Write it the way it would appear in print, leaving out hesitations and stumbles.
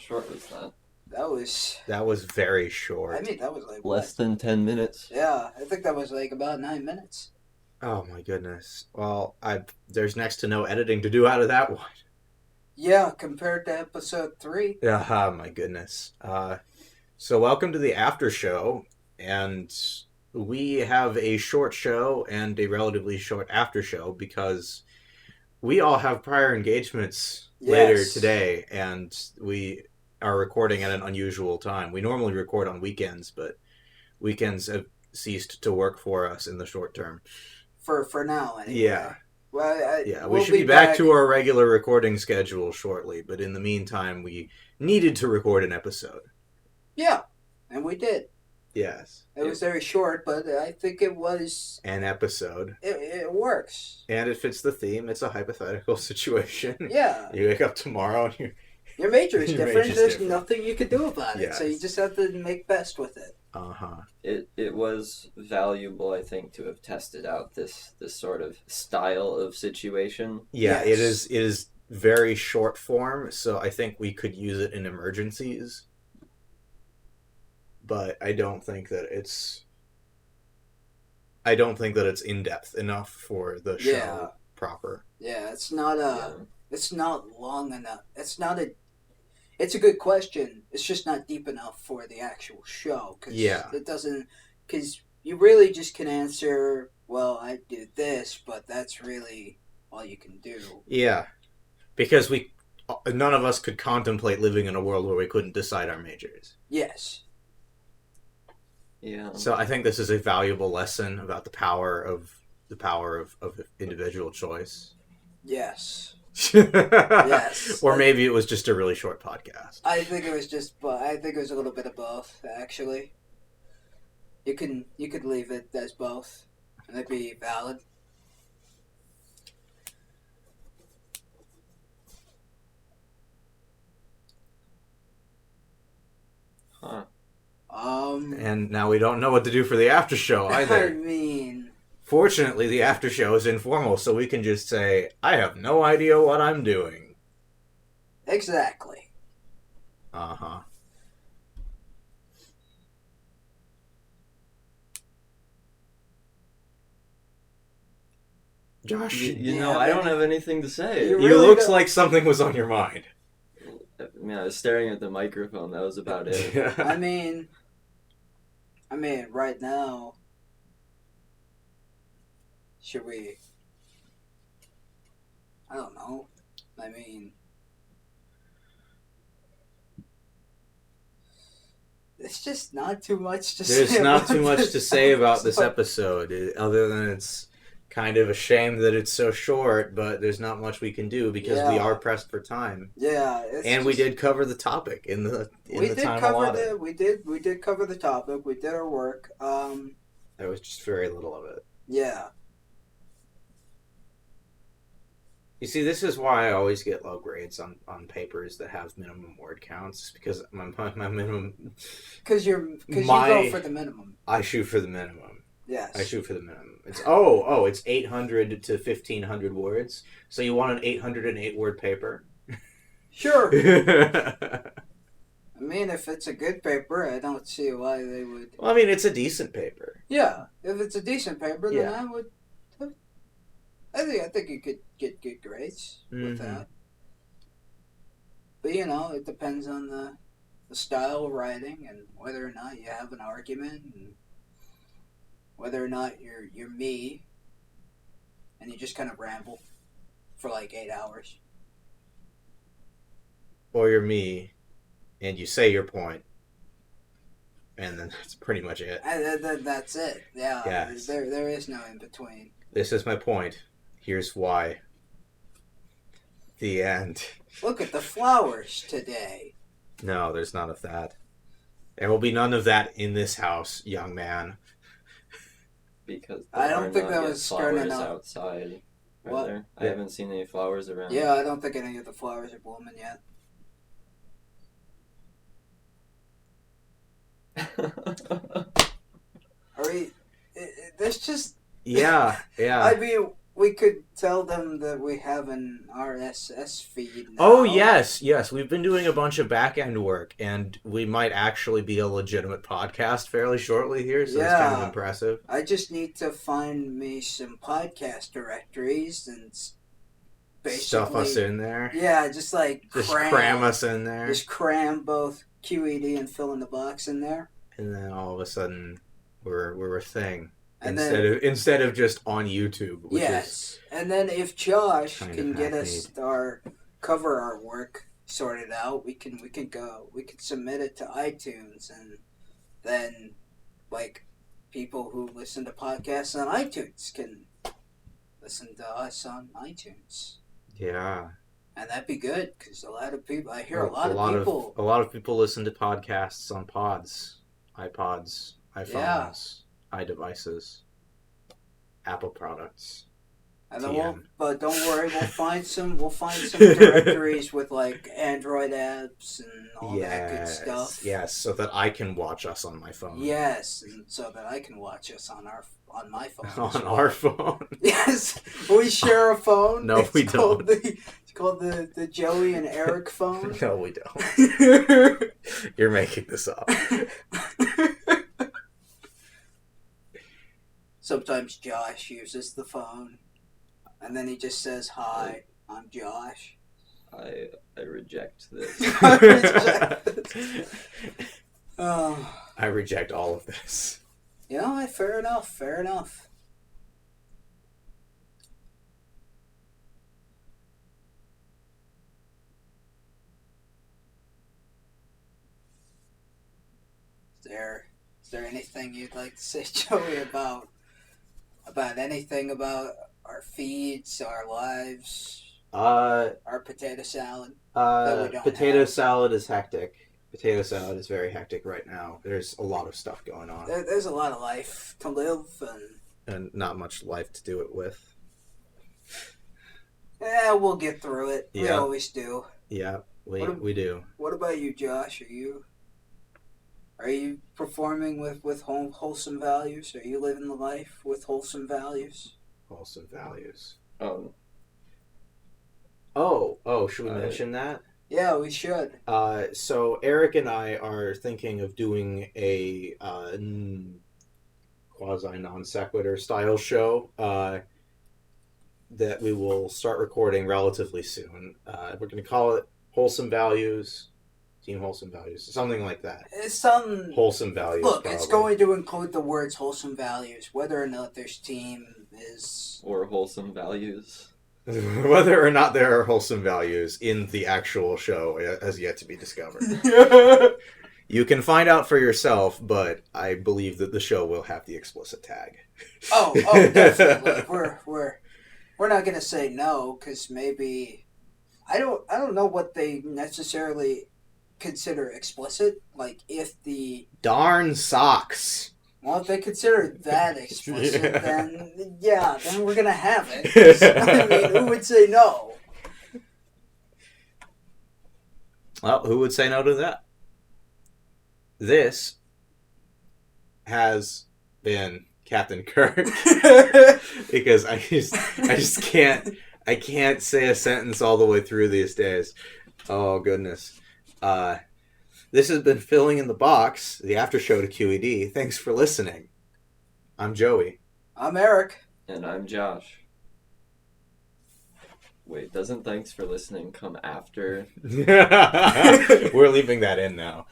short was that? That was very short. I mean, that was like Less than 10 minutes. Yeah, I think that was like about 9 minutes. Oh my goodness. Well, there's next to no editing to do out of that one. Yeah, compared to episode 3. Oh my goodness. So welcome to the after show, and we have a short show and a relatively short after show because we all have prior engagements later today, and we are recording at an unusual time. We normally record on weekends, but weekends have ceased to work for us in the short term. For now, anyway. Yeah. Well, we should be back to our regular recording schedule shortly, but in the meantime, we needed to record an episode. Yeah, and we did. Yes. It was very short, but I think it was... An episode. It works. And it fits the theme. It's a hypothetical situation. Yeah. You wake up tomorrow and your major is different. Major's There's different. nothing you can do about it, so you just have to make best with it. Uh-huh. It was valuable, I think, to have tested out this sort of style of situation. Yeah, Yes. it is very short form, so I think we could use it in emergencies. But I don't think that it's in depth enough for the show proper. Yeah, it's not it's not long enough. It's a good question. It's just not deep enough for the actual show. Because you really just can answer, well, I do this, but that's really all you can do. Yeah, because none of us could contemplate living in a world where we couldn't decide our majors. Yes. Yeah. So I think this is a valuable lesson about the power of individual choice. Yes. Yes. Or maybe it was just a really short podcast. I think it was a little bit of both, actually. You could leave it as both, and it'd be valid. Huh. And now we don't know what to do for the after show either. I mean, fortunately, the after show is informal, so we can just say, I have no idea what I'm doing. Exactly. Uh-huh. Josh, You know, I don't have anything to say. You you really looks don't- like something was on your mind. I mean, I was staring at the microphone. That was about it. I mean, right now, should we? I don't know. I mean, it's just not too much to say. There's not about too much this to say about this episode. episode, other than it's kind of a shame that it's so short, but there's not much we can do because we are pressed for time. Yeah, And we did cover the topic in the time allotted. We did cover the topic. We did our work. There was just very little of it. Yeah. You see, this is why I always get low grades on papers that have minimum word counts, because my minimum... Because you go for the minimum. I shoot for the minimum. Yes. I shoot for the minimum. It's it's 800 to 1,500 words. So you want an 808 word paper? Sure. Well, I mean, if it's a good paper, I don't see why they would. I mean, it's a decent paper. Yeah, if it's a decent paper, then Yeah. I would. I think you could get good grades with that. But it depends on the style of writing and whether or not you have an argument and whether or not you're me and you just kind of ramble for like 8 hours. Or you're me, and you say your point, and then that's pretty much it. That's it. Yeah. Yes. There is no in between. This is my point. Here's why. The end. Look at the flowers today. No, there's none of that. There will be none of that in this house, young man. Because I don't there think are that not yet was stern flowers enough. outside. Are What? there? I haven't seen any flowers around. Yeah, I don't think any of the flowers are blooming yet. Are we? There's just. Yeah. I mean, we could tell them that we have an RSS feed now. Oh, yes. We've been doing a bunch of back-end work, and we might actually be a legitimate podcast fairly shortly here, so it's kind of impressive. I just need to find me some podcast directories and basically stuff us in there. Yeah, just cram us in there. Just cram both QED and Fill in the Box in there. And then all of a sudden, we're a thing. Instead of just on YouTube. Which is and then if Josh can get us our cover artwork sorted out, we can submit it to iTunes, and then people who listen to podcasts on iTunes can listen to us on iTunes. Yeah. And that'd be good, because a lot of people, I hear a lot of people listen to podcasts on pods, iPods, iPhones, iDevices, Apple products. And then but don't worry, we'll find some directories with Android apps and all that good stuff. Yes, so that I can watch us on my phone. Yes, and so that I can watch us on my phone. On our phone. Yes, we share a phone. No, we don't. It's called the Joey and Eric phone. No, we don't. You're making this up. Sometimes Josh uses the phone, and then he just says, "Hi, I'm Josh." I reject this. I reject all of this. Yeah, fair enough. Is there anything you'd like to say, Joey, about anything about our feeds, our lives, our potato salad? Potato salad is hectic. Potato salad is very hectic right now. There's a lot of stuff going on. There's a lot of life to live, and not much life to do it with. Yeah, we'll get through it. Yeah. We always do. Yeah, we do. What about you, Josh? Are you performing with wholesome values? Are you living the life with wholesome values? Wholesome values. Should we mention that? Yeah, we should. So Eric and I are thinking of doing a quasi non sequitur style show that we will start recording relatively soon. We're going to call it Wholesome Values. Team Wholesome Values, something like that. It's some Wholesome Values. Look, probably. It's going to include the words wholesome values, whether or not there's team is or wholesome values. Whether or not there are wholesome values in the actual show has yet to be discovered. You can find out for yourself, but I believe that the show will have the explicit tag. Oh, definitely. We're not gonna say no, because maybe I don't know what they necessarily consider explicit. If the darn socks. Well, if they consider that explicit, then we're gonna have it. I mean, who would say no? Well, who would say no to that? This has been Captain Kirk because I just can't say a sentence all the way through these days. Oh goodness. This has been Filling in the Box, the after show to QED. Thanks for listening. I'm Joey. I'm Eric. And I'm Josh. Wait, doesn't thanks for listening come after? We're leaving that in now.